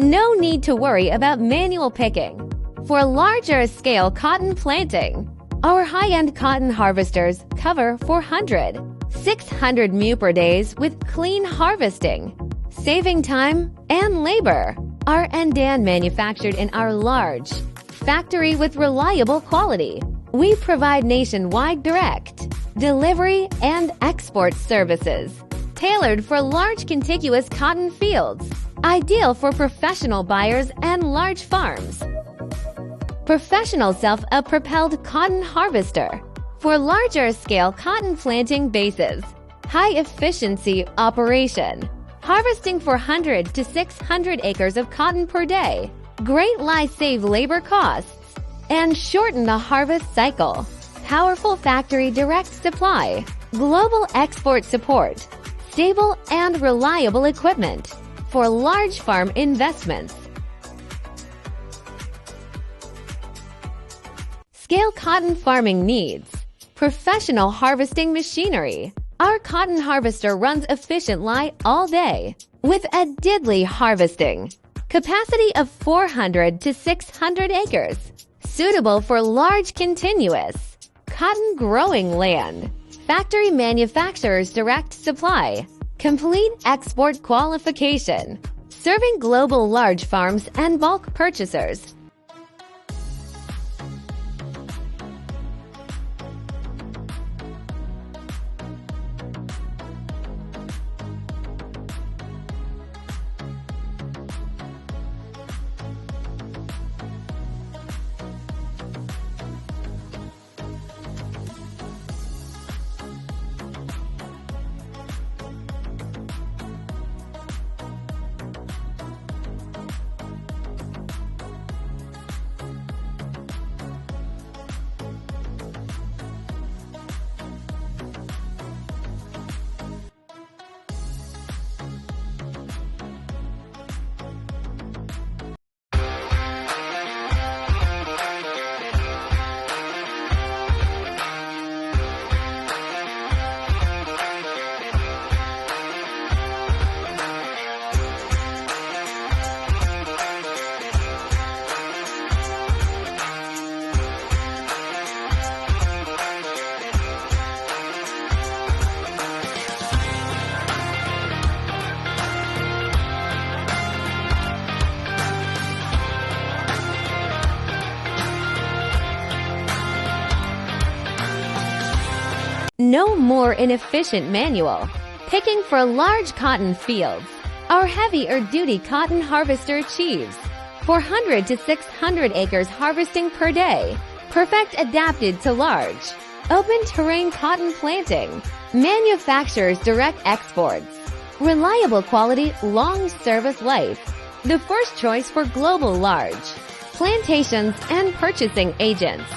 No need to worry about manual picking. For larger-scale cotton planting, our high-end cotton harvesters cover 400, 600 mu per days with clean harvesting, saving time and labor. Our Andan manufactured in our large factory with reliable quality. We provide nationwide direct delivery and export services, tailored for large contiguous cotton fields, ideal for professional buyers and large farms. Professional self-propelled cotton harvester for larger-scale cotton planting bases. High-efficiency operation, harvesting 400 to 600 acres of cotton per day. Greatly save labor costs and shorten the harvest cycle. Powerful factory direct supply, global export support, stable and reliable equipment for large farm investments. Scale cotton farming needs. Professional harvesting machinery. Our cotton harvester runs efficiently all day with a deadly harvesting capacity of 400 to 600 acres, suitable for large continuous cotton growing land. Factory manufacturers direct supply, complete export qualification, serving global large farms and bulk purchasers. No more inefficient manual picking for large cotton fields. Our heavier duty cotton harvester achieves 400 to 600 acres harvesting per day. Perfect adapted to large, open terrain cotton planting. Manufacturers direct exports. Reliable quality, long service life. The first choice for global large plantations and purchasing agents.